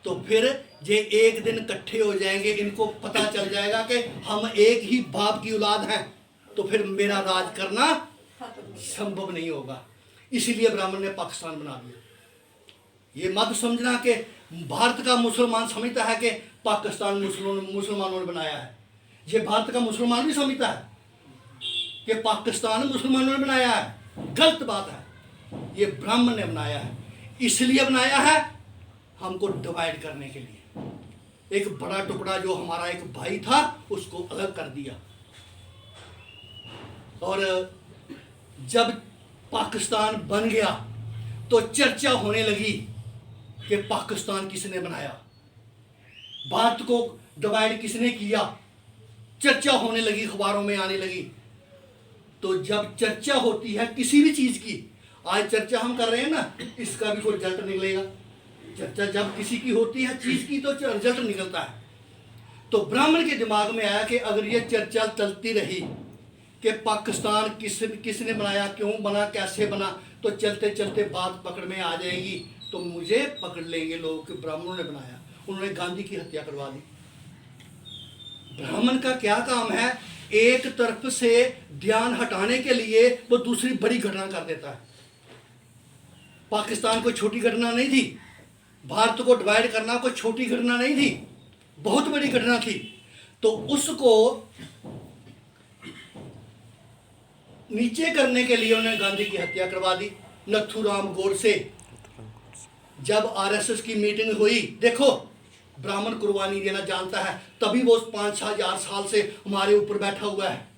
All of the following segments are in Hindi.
तो फिर ये एक दिन इकट्ठे हो जाएंगे, इनको पता चल जाएगा कि हम एक ही बाप की औलाद हैं, तो फिर मेरा राज करना संभव नहीं होगा। इसीलिए ब्राह्मण ने पाकिस्तान बना दिया। ये मत समझना कि भारत का मुसलमान समझता है कि पाकिस्तान मुसलमानों ने बनाया है। ये भारत का मुसलमान भी समझता है कि पाकिस्तान मुसलमानों ने बनाया है। गलत बात है। ये ब्राह्मण ने बनाया है। इसलिए बनाया है हमको डिवाइड करने के लिए। एक बड़ा टुकड़ा जो हमारा एक भाई था उसको अलग कर दिया। और जब पाकिस्तान बन गया तो चर्चा होने लगी कि पाकिस्तान किसने बनाया, भारत को डिवाइड किसने किया। चर्चा होने लगी, अखबारों में आने लगी। तो जब चर्चा होती है किसी भी चीज की, आज चर्चा हम कर रहे हैं ना, इसका भी कोई रिजल्ट निकलेगा। चर्चा जब किसी की होती है चीज की तो रिजल्ट निकलता है। तो ब्राह्मण के दिमाग में आया कि अगर ये चर्चा चलती रही कि पाकिस्तान किसने बनाया, क्यों बना, कैसे बना, तो चलते चलते बात पकड़ में आ जाएगी, तो मुझे पकड़ लेंगे लोग कि ब्राह्मणों ने बनाया। उन्होंने गांधी की हत्या करवा दी। ब्राह्मण का क्या काम है, एक तरफ से ध्यान हटाने के लिए वो दूसरी बड़ी घटना कर देता है। पाकिस्तान कोई छोटी घटना नहीं थी, भारत को डिवाइड करना कोई छोटी घटना नहीं थी, बहुत बड़ी घटना थी। तो उसको नीचे करने के लिए उन्होंने गांधी की हत्या करवा दी। नथुराम गोडसे, जब आरएसएस की मीटिंग हुई, देखो ब्राह्मण कुर्बानी देना जानता है, तभी वो 5,000 साल से हमारे ऊपर बैठा हुआ है।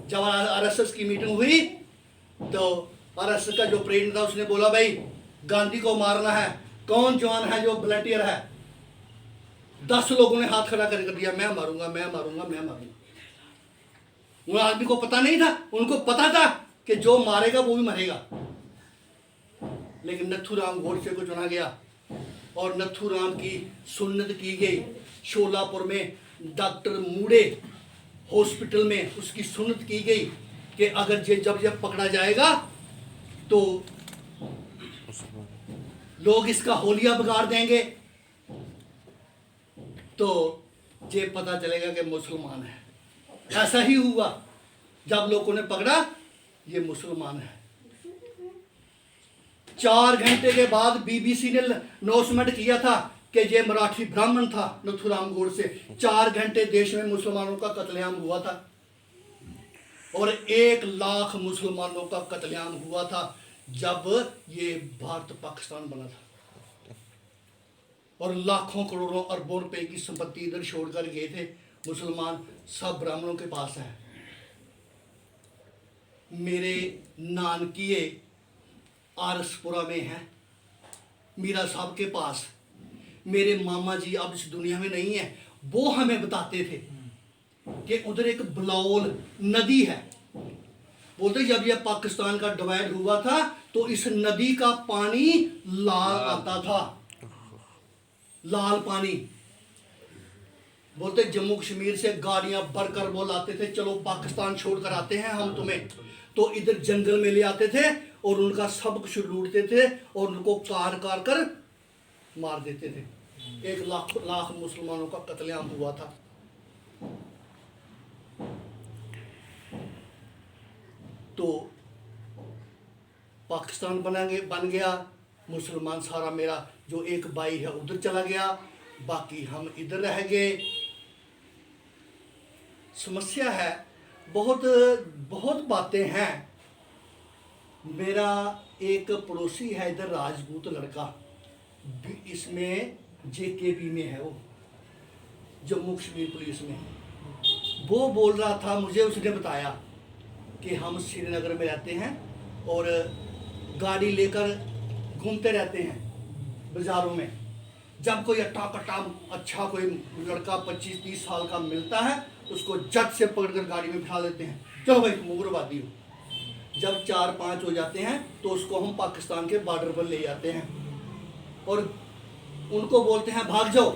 जब आरएसएस की मीटिंग हुई तो आरएसएस का जो प्रेसिडेंट था उसने बोला भाई गांधी को मारना है, कौन जवान है जो वॉलंटियर है। 10 लोगों ने हाथ खड़ा कर दिया, मैं मारूंगा, मैं मारूंगा, मैं मारूंगा। उन आदमी को पता नहीं था, उनको पता था कि जो मारेगा वो भी मरेगा। लेकिन नथुराम गोडसे को चुना गया और नथुराम की सुन्नत की गई। शोलापुर में डॉक्टर मूड़े हॉस्पिटल में उसकी सुन्नत की गई कि अगर जब पकड़ा जाएगा तो लोग इसका होलिया बिगाड़ देंगे, तो ये पता चलेगा कि मुसलमान है। ऐसा ही हुआ, जब लोगों ने पकड़ा ये मुसलमान है। 4 घंटे के बाद बीबीसी ने अनाउंसमेंट किया था कि ये मराठी ब्राह्मण था नथुराम गोडसे। 4 घंटे देश में मुसलमानों का कत्लेआम हुआ था और 1 लाख मुसलमानों का कत्लेआम हुआ था जब ये भारत पाकिस्तान बना था। और लाखों करोड़ों अरबों रुपए की संपत्ति इधर छोड़कर गए थे मुसलमान, सब ब्राह्मणों के पास है। मेरे नानकिए आरसपुरा में है, मीरा साहब के पास। मेरे मामा जी अब इस दुनिया में नहीं है, वो हमें बताते थे कि उधर एक बलौल नदी है। बोलते जब यह पाकिस्तान का डिवाइड हुआ था तो इस नदी का पानी लाल आता था, लाल पानी। बोलते जम्मू कश्मीर से गाड़ियां भरकर वो लाते थे, चलो पाकिस्तान छोड़कर आते हैं हम तुम्हें। तो इधर जंगल में ले आते थे और उनका सब कुछ लूटते थे और उनको कार कर मार देते थे। 1 लाख मुसलमानों का कत्लेआम हुआ था। तो पाकिस्तान बन गया, मुसलमान सारा मेरा जो एक भाई है उधर चला गया, बाकी हम इधर रह गए। समस्या है, बहुत बहुत बातें हैं। मेरा एक पड़ोसी है इधर राजपूत लड़का, इसमें जेकेपी में है, वो जम्मू कश्मीर पुलिस में। वो बोल रहा था, मुझे उसने बताया कि हम श्रीनगर में रहते हैं और गाड़ी लेकर घूमते रहते हैं बाज़ारों में। जब कोई अट्टा कट्टा अच्छा कोई लड़का 25-30 साल का मिलता है उसको झट से पकड़कर गाड़ी में बिठा लेते हैं, चलो भाई तुम उग्रवादी हो। जब 4-5 हो जाते हैं तो उसको हम पाकिस्तान के बॉर्डर पर ले जाते हैं और उनको बोलते हैं भाग जाओ,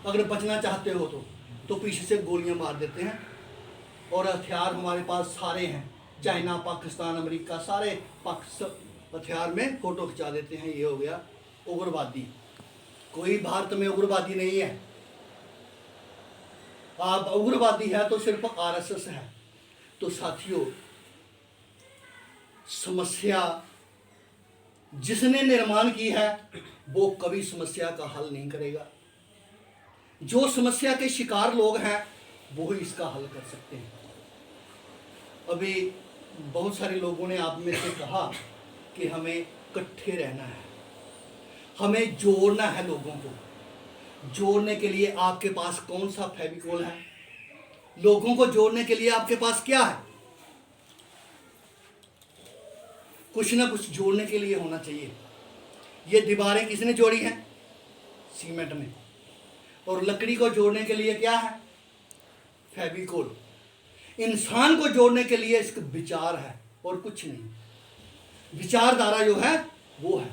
अगर बचना चाहते हो तो पीछे से गोलियां मार देते हैं। और हथियार हमारे पास सारे हैं, चाइना, पाकिस्तान, अमेरिका, सारे हथियार में फ़ोटो खिंचा देते हैं। ये हो गया उग्रवादी। कोई भारत में उग्रवादी नहीं है। आप उग्रवादी है तो सिर्फ आरएसएस है। तो साथियों, समस्या जिसने निर्माण की है वो कभी समस्या का हल नहीं करेगा। जो समस्या के शिकार लोग हैं वो ही इसका हल कर सकते हैं। अभी बहुत सारे लोगों ने आप में से कहा कि हमें इकट्ठे रहना है, हमें जोड़ना है। लोगों को जोड़ने के लिए आपके पास कौन सा फेविकोल है? लोगों को जोड़ने के लिए आपके पास क्या है? कुछ ना कुछ जोड़ने के लिए होना चाहिए। ये दीवारें किसने जोड़ी हैं? सीमेंट में। और लकड़ी को जोड़ने के लिए क्या है? फेविकोल। इंसान को जोड़ने के लिए इसका विचार है और कुछ नहीं। विचारधारा जो है वो है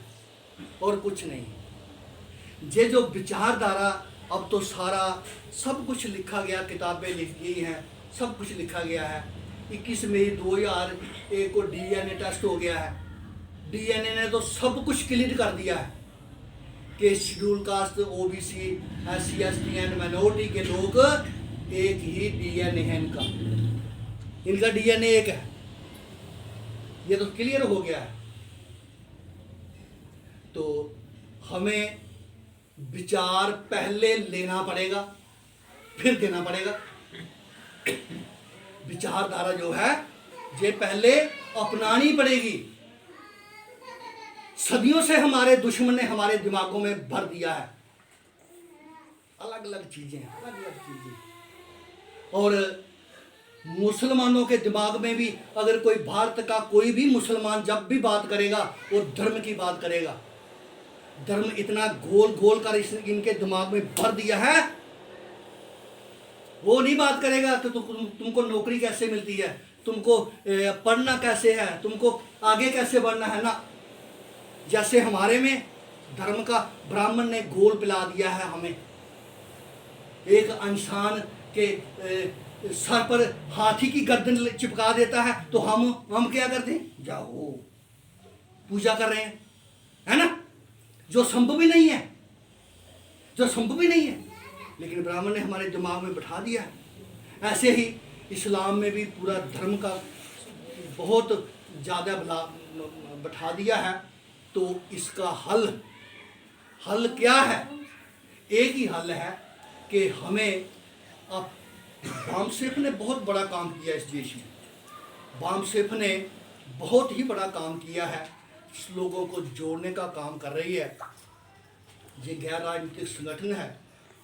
और कुछ नहीं। ये जो विचारधारा, अब तो सारा सब कुछ लिखा गया, किताबें लिख गई हैं, सब कुछ लिखा गया है। 21 मई 2001 को डीएनए टेस्ट हो गया है। डीएनए ने तो सब कुछ क्लियर कर दिया है कि schedule caste, OBC, SC ST and minority के लोग एक ही डीएनए है। इनका डीएनए एक है, ये तो क्लियर हो गया है। तो हमें विचार पहले लेना पड़ेगा, फिर देना पड़ेगा। विचारधारा जो है ये पहले अपनानी पड़ेगी। सदियों से हमारे दुश्मन ने हमारे दिमागों में भर दिया है अलग अलग चीजें, अलग अलग चीजें। और मुसलमानों के दिमाग में भी, अगर कोई भारत का कोई भी मुसलमान जब भी बात करेगा वो धर्म की बात करेगा। धर्म इतना गोल गोल कर इनके दिमाग में भर दिया है, वो नहीं बात करेगा कि तुमको नौकरी कैसे मिलती है, तुमको पढ़ना कैसे है, तुमको आगे कैसे बढ़ना है ना। जैसे हमारे में धर्म का ब्राह्मण ने गोल पिला दिया है हमें। एक इंसान के सर पर हाथी की गर्दन चिपका देता है तो हम क्या करते हैं? जाओ पूजा कर रहे हैं, है ना, जो संभव ही नहीं है, जो संभव ही नहीं है, लेकिन ब्राह्मण ने हमारे दिमाग में बैठा दिया है। ऐसे ही इस्लाम में भी पूरा धर्म का बहुत ज़्यादा बैठा दिया है। तो इसका हल क्या है? एक ही हल है कि हमें, अब बामसेफ ने बहुत बड़ा काम किया इस देश में। बामसेफ ने बहुत ही बड़ा काम किया है, लोगों को जोड़ने का काम कर रही है। ये गैर राजनीतिक संगठन है।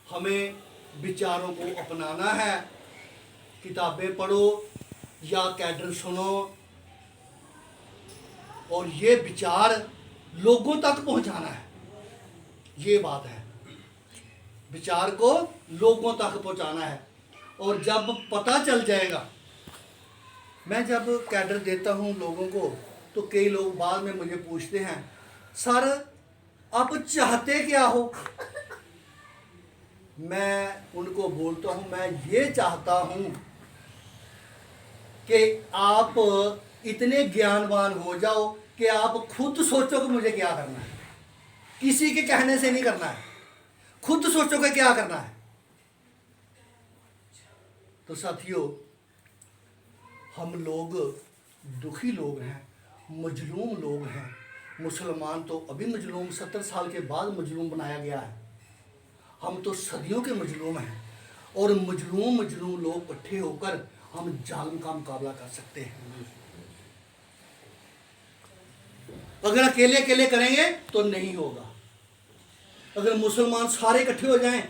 हमें विचारों को अपनाना है। किताबें पढ़ो या कैडर सुनो और ये विचार लोगों तक पहुंचाना है। ये बात है, विचार को लोगों तक पहुंचाना है। और जब पता चल जाएगा, मैं जब कैडर देता हूं लोगों को तो कई लोग बाद में मुझे पूछते हैं, सर आप चाहते क्या हो? मैं उनको बोलता हूं, मैं ये चाहता हूं कि आप इतने ज्ञानवान हो जाओ कि आप खुद सोचो कि मुझे क्या करना है। किसी के कहने से नहीं करना है, खुद सोचो कि क्या करना है। तो साथियों, हम लोग दुखी लोग हैं, मजलूम लोग हैं। मुसलमान तो अभी मजलूम, 70 साल के बाद मजलूम बनाया गया है। हम तो सदियों के मजलूम हैं। और मजलूम लोग इकट्ठे होकर हम जालिम का मुकाबला कर सकते हैं। अगर अकेले अकेले करेंगे तो नहीं होगा। अगर मुसलमान सारे इकट्ठे हो जाएं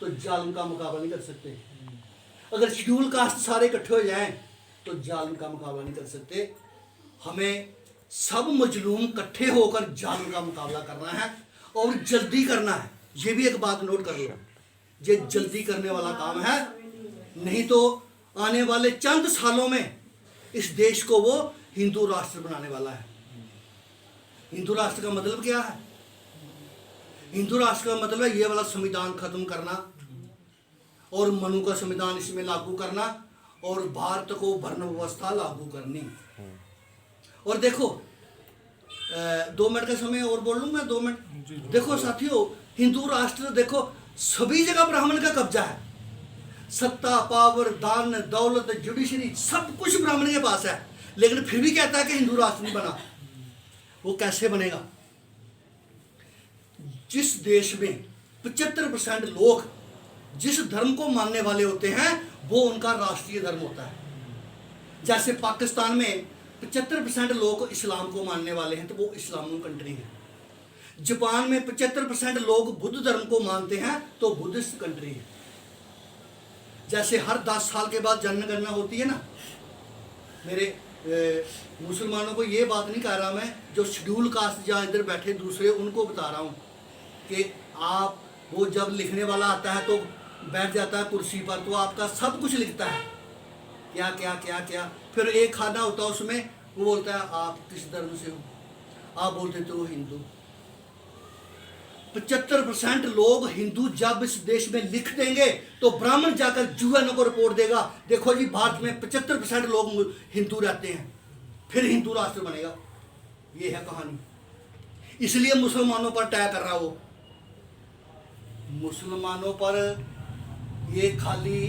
तो जालिम का मुकाबला नहीं कर सकते। अगर शेड्यूल कास्ट सारे इकट्ठे हो जाएं तो जालिम का मुकाबला नहीं कर सकते। हमें सब मजलूम इकट्ठे होकर जालिम का मुकाबला करना है और जल्दी करना है। ये भी एक बात नोट कर लो, ये जल्दी करने वाला काम है। नहीं तो आने वाले चंद सालों में इस देश को वो हिंदू राष्ट्र बनाने वाला है। हिंदू राष्ट्र का मतलब क्या है? हिंदू राष्ट्र का मतलब है ये वाला संविधान खत्म करना और मनु का संविधान इसमें लागू करना और भारत को वर्ण व्यवस्था लागू करनी। और देखो 2 मिनट का समय और बोल लूँ मैं, 2 मिनट। देखो साथियों, हिंदू राष्ट्र देखो सभी जगह ब्राह्मण का कब्जा है, सत्ता पावर दान दौलत जुडिशरी सब कुछ ब्राह्मण के पास है, लेकिन फिर भी कहता है कि हिंदू राष्ट्र नहीं बना। वो कैसे बनेगा? जिस देश में 75% लोग जिस धर्म को मानने वाले होते हैं वो उनका राष्ट्रीय धर्म होता है। जैसे पाकिस्तान में 75% लोग इस्लाम को मानने वाले हैं तो वो इस्लामिक कंट्री है। जापान में 75% लोग बुद्ध धर्म को मानते हैं तो बुद्धिस्ट कंट्री है। जैसे हर 10 साल के बाद जनगणना होती है ना, मेरे मुसलमानों को ये बात नहीं कह रहा मैं, जो शेड्यूल कास्ट जहाँ इधर बैठे दूसरे उनको बता रहा हूँ कि आप वो जब लिखने वाला आता है तो बैठ जाता है कुर्सी पर तो आपका सब कुछ लिखता है, क्या क्या क्या क्या, फिर एक खाना होता है उसमें वो बोलता है आप किस धर्म से हो, आप बोलते तो हिंदू। 75% लोग हिंदू जब इस देश में लिख देंगे तो ब्राह्मण जाकर यूएन को रिपोर्ट देगा, देखो जी भारत में 75% लोग हिंदू रहते हैं, फिर हिंदू राष्ट्र बनेगा। ये है कहानी। इसलिए मुसलमानों पर अटैक कर रहा वो। मुसलमानों पर ये खाली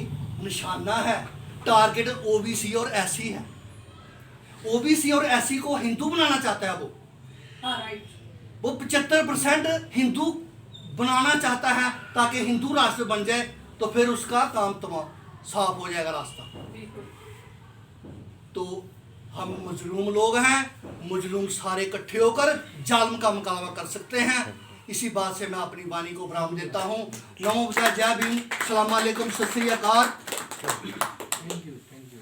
निशाना है, टारगेट ओबीसी और एससी है। ओबीसी और एससी को हिंदू बनाना चाहता है वो। वो 75% हिंदू बनाना चाहता है ताकि हिंदू राष्ट्र बन जाए, तो फिर उसका काम तमाम साफ हो जाएगा रास्ता। तो हम मजलूम लोग हैं, मजलूम सारे इकट्ठे होकर जालिम का मुकाबला कर सकते हैं। इसी बात से मैं अपनी वाणी को विराम देता हूँ। नमो बुद्धाय, जय भीम, सलाम अलैकुम, सत श्री अकाल।